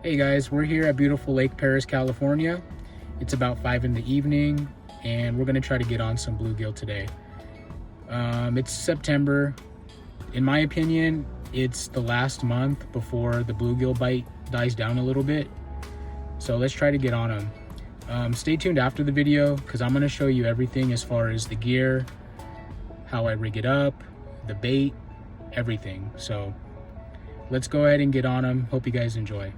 Hey guys, we're here at beautiful Lake Perris, California. It's about 5 in the evening and we're gonna try to get on some bluegill today. It's September. In my opinion, it's the last month before the bluegill bite dies down a little bit. So let's try to get on them. Stay tuned after the video because I'm gonna show you everything as far as the gear, how I rig it up, the bait, everything. So let's go ahead and get on them. Hope you guys enjoy.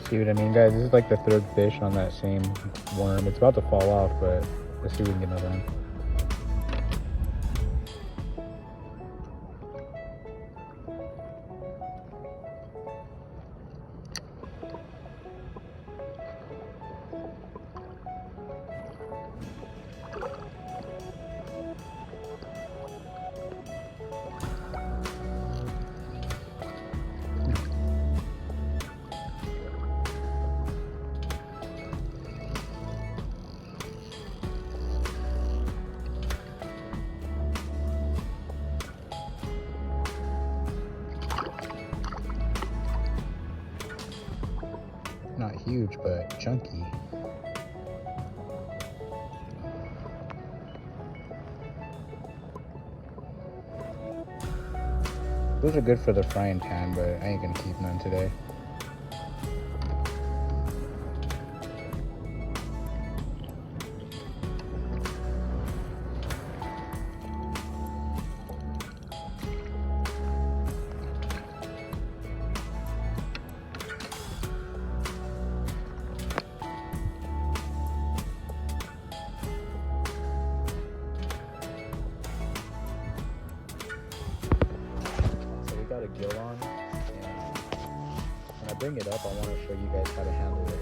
See what I mean, guys? This is like the third fish on that same worm. It's about to fall off, but let's see if we can get another one. huge, but chunky. Those are good for the frying pan, but I ain't gonna keep none today. Got a gill on, and when I bring it up, I want to show you guys how to handle it,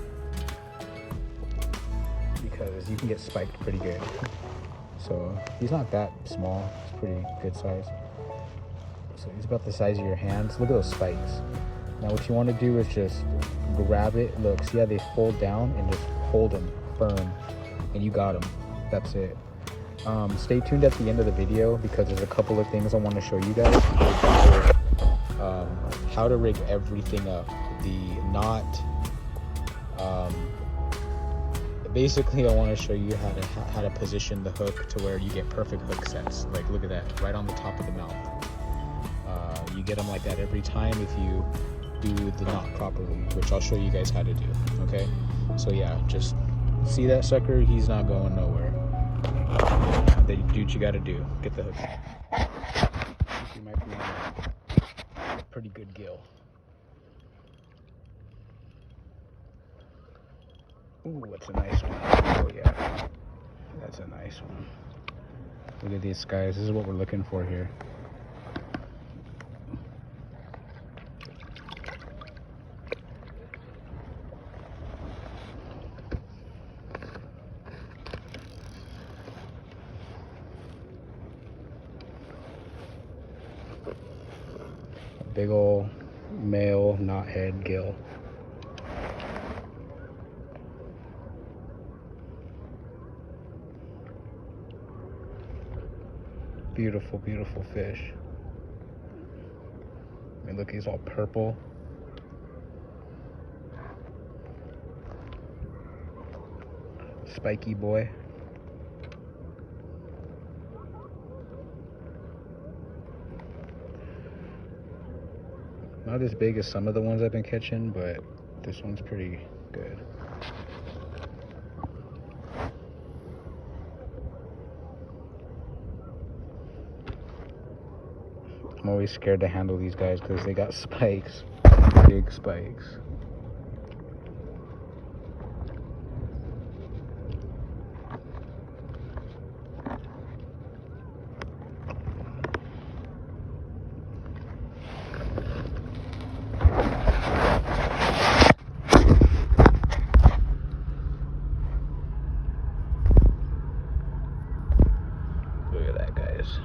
because you can get spiked pretty good. So he's not that small, he's pretty good size. So he's about the size of your hands. Look at those spikes. Now what you want to do is just grab it. Look, see how they fold down, and just hold them firm, and you got them. That's it. Stay tuned at the end of the video, because there's a couple of things I want to show you guys. How to rig everything up, the knot. Basically, I want to show you how to position the hook to where you get perfect hook sets. Like, look at that, right on the top of the mouth. You get them like that every time if you do the knot properly, which I'll show you guys how to do. Okay, so yeah, just see that sucker. He's not going nowhere. Then do what you got to do. Get the hook. You might be on a pretty good gill. Ooh, that's a nice one. Oh yeah, that's a nice one. Look at these guys. This is what we're looking for here. Big ol' male knothead gill. Beautiful, beautiful fish. I mean, look, he's all purple. Spiky boy. Not as big as some of the ones I've been catching, but this one's pretty good. I'm always scared to handle these guys because they got spikes, big spikes. Look at that, guys.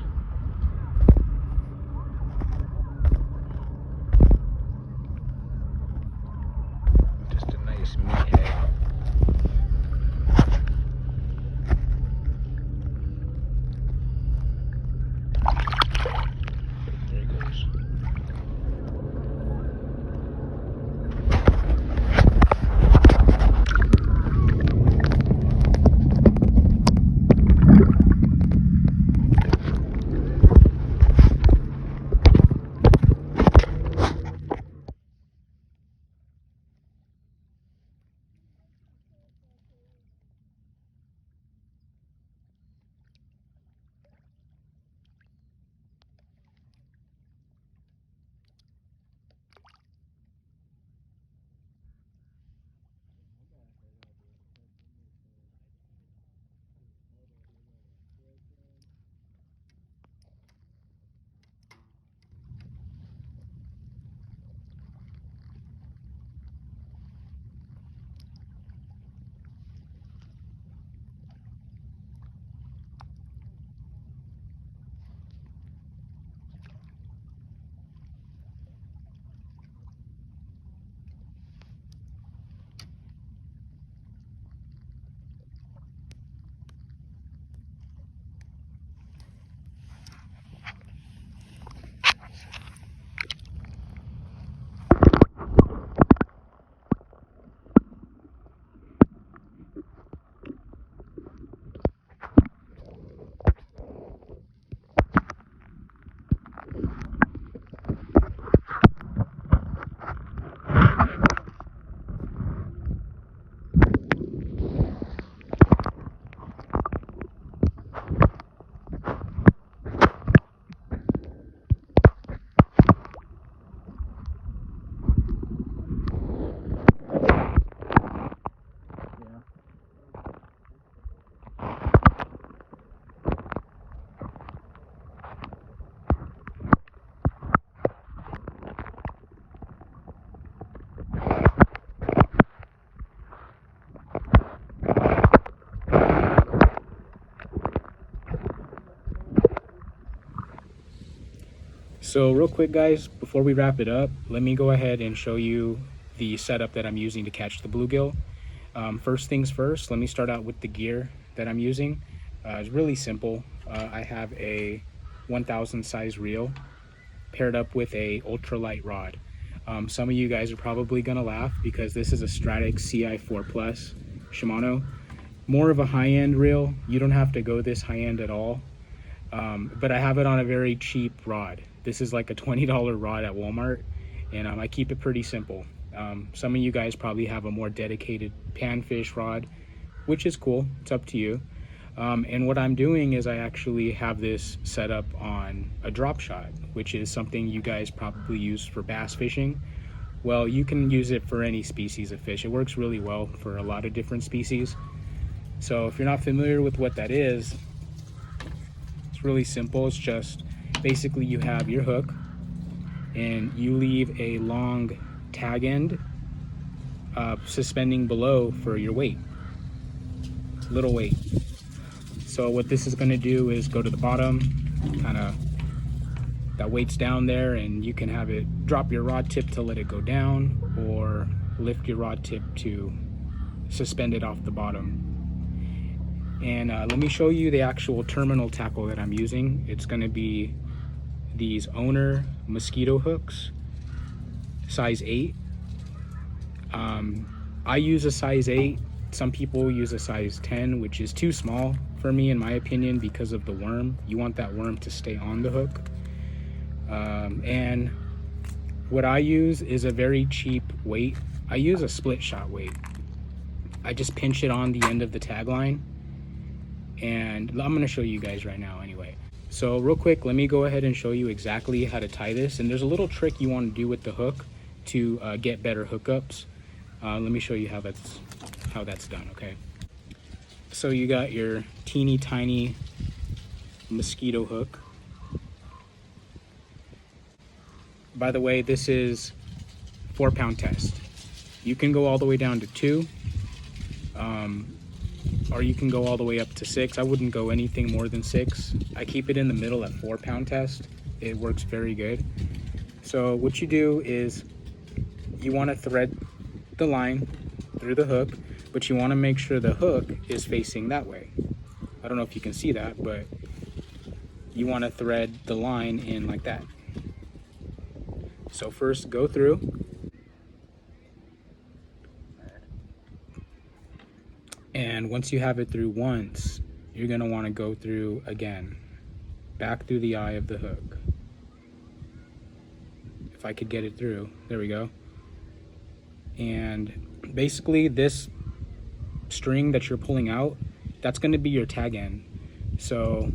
So real quick guys, before we wrap it up, let me go ahead and show you the setup that I'm using to catch the bluegill. First things first, let me start out with the gear that I'm using. It's really simple. I have a 1000 size reel paired up with a ultralight rod. Some of you guys are probably gonna laugh because this is a Stratic CI4 Plus Shimano. More of a high-end reel. You don't have to go this high-end at all. But I have it on a very cheap rod. This is like a $20 rod at Walmart, and I keep it pretty simple. Some of you guys probably have a more dedicated panfish rod, which is cool. It's up to you. And what I'm doing is I actually have this set up on a drop shot, which is something you guys probably use for bass fishing. Well, you can use it for any species of fish. It works really well for a lot of different species. So if you're not familiar with what that is, it's really simple. It's just basically you have your hook and you leave a long tag end suspending below for your weight, little weight. So what this is going to do is go to the bottom, kind of that weight's down there, and you can have it drop your rod tip to let it go down, or lift your rod tip to suspend it off the bottom. And let me show you the actual terminal tackle that I'm using. It's going to be these Owner mosquito hooks, size 8. I use a size 8. Some people use a size 10, which is too small for me in my opinion because of the worm. You want that worm to stay on the hook. And what I use is a very cheap weight. I use a split shot weight. I just pinch it on the end of the tag line, and I'm going to show you guys right now anyway. So real quick, let me go ahead and show you exactly how to tie this. And there's a little trick you want to do with the hook to get better hookups. Let me show you how that's done, okay? So you got your teeny tiny mosquito hook. By the way, this is 4-pound test. You can go all the way down to 2, or you can go all the way up to 6. I wouldn't go anything more than 6. I keep it in the middle at 4-pound test. It works very good. So what you do is you want to thread the line through the hook, but you want to make sure the hook is facing that way. I don't know if you can see that, but you want to thread the line in like that. So first go through, and once you have it through once, you're going to want to go through again, back through the eye of the hook. If I could get it through, there we go. And basically this string that you're pulling out, that's going to be your tag end. So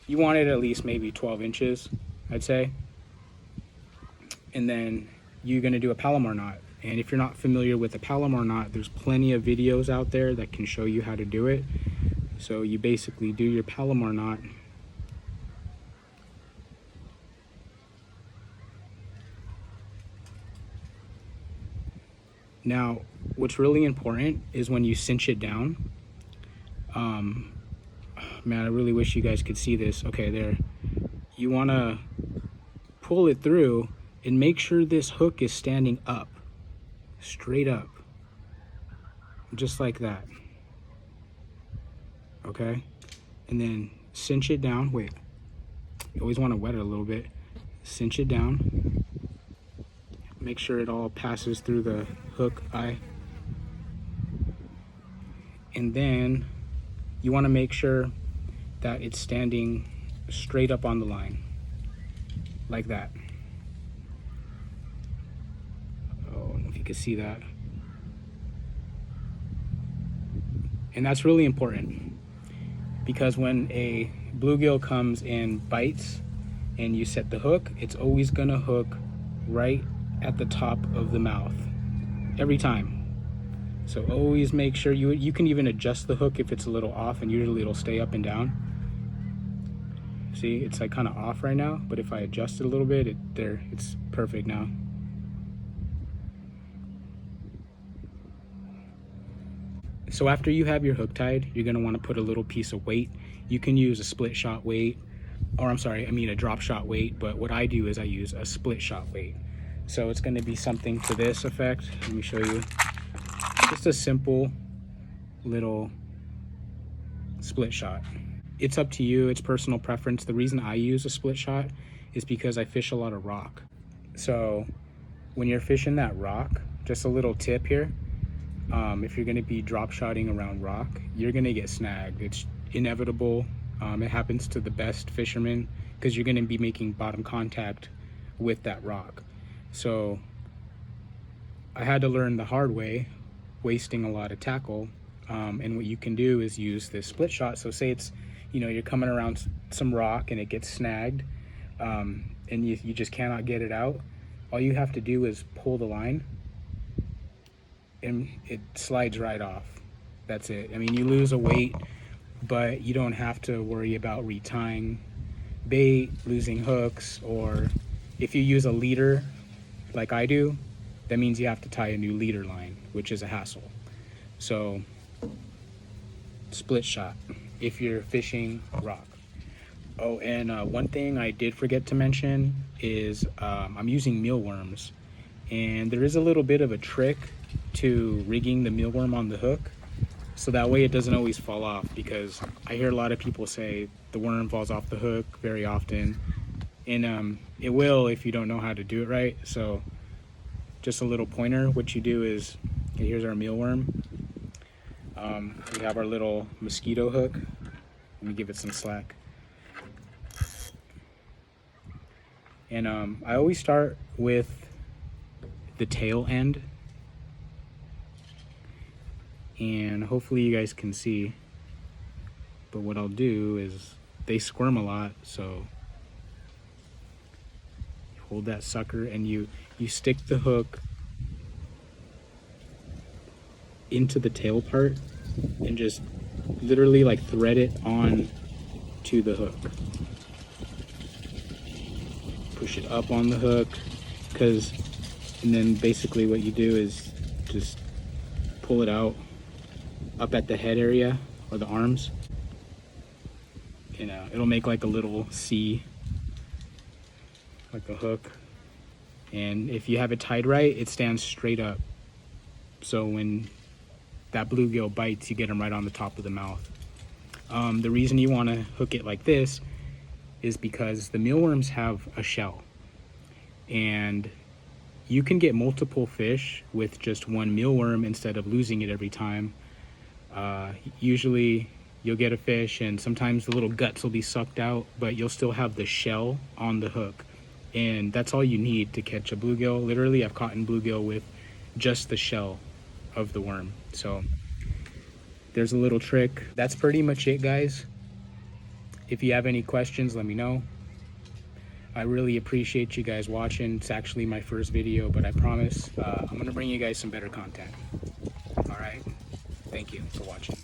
you want it at least maybe 12 inches, I'd say. And then you're going to do a Palomar knot. And if you're not familiar with a Palomar knot, there's plenty of videos out there that can show you how to do it. So you basically do your Palomar knot. Now, what's really important is when you cinch it down. Man, I really wish you guys could see this. Okay, there. You want to pull it through and make sure this hook is standing up, straight up, just like that. Okay, and then cinch it down. Wait, you always want to wet it a little bit. Cinch it down. Make sure it all passes through the hook eye. And then you want to make sure that it's standing straight up on the line, like that. Oh, I don't know if you can see that. And that's really important, because when a bluegill comes and bites and you set the hook, it's always gonna hook right at the top of the mouth every time. So always make sure you can even adjust the hook if it's a little off, and usually it'll stay up and down. See, it's like kind of off right now, but if I adjust it a little bit, it's perfect now. So after you have your hook tied, you're gonna want to put a little piece of weight. You can use a split shot weight, or I'm sorry, I mean a drop shot weight, but what I do is I use a split shot weight. So it's gonna be something to this effect. Let me show you. Just a simple little split shot. It's up to you, it's personal preference. The reason I use a split shot is because I fish a lot of rock. So when you're fishing that rock, just a little tip here, if you're gonna be drop shotting around rock, you're gonna get snagged. It's inevitable. It happens to the best fishermen because you're gonna be making bottom contact with that rock. So I had to learn the hard way, wasting a lot of tackle. And what you can do is use this split shot. So say it's, you know, you're coming around some rock and it gets snagged, and you just cannot get it out. All you have to do is pull the line and it slides right off. That's it. I mean, you lose a weight, but you don't have to worry about retying bait, losing hooks, or if you use a leader like I do, that means you have to tie a new leader line, which is a hassle. So split shot if you're fishing rock. Oh, and one thing I did forget to mention is I'm using mealworms, and there is a little bit of a trick to rigging the mealworm on the hook so that way it doesn't always fall off, because I hear a lot of people say the worm falls off the hook very often, and it will if you don't know how to do it right. So just a little pointer, what you do is, okay, here's our mealworm. We have our little mosquito hook. Let me give it some slack. And I always start with the tail end, and hopefully you guys can see, but what I'll do is they squirm a lot, so you hold that sucker and you stick the hook into the tail part and just literally like thread it on to the hook. Push it up on the hook, and then basically what you do is just pull it out up at the head area or the arms, and it'll make like a little C, like a hook. And if you have it tied right, it stands straight up, so when that bluegill bites, you get them right on the top of the mouth. The reason you want to hook it like this is because the mealworms have a shell, and you can get multiple fish with just one mealworm instead of losing it every time. Usually you'll get a fish and sometimes the little guts will be sucked out, but you'll still have the shell on the hook, and that's all you need to catch a bluegill. Literally, I've caught bluegill with just the shell of the worm. So there's a little trick. That's pretty much it, guys. If you have any questions, let me know. I really appreciate you guys watching. It's actually my first video, but I promise I'm gonna bring you guys some better content. All right, thank you for watching.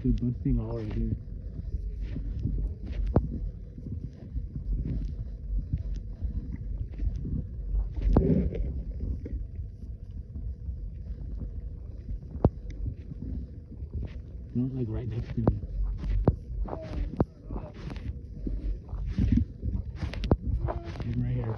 They're busting all right here. Not like right next to me. Right here.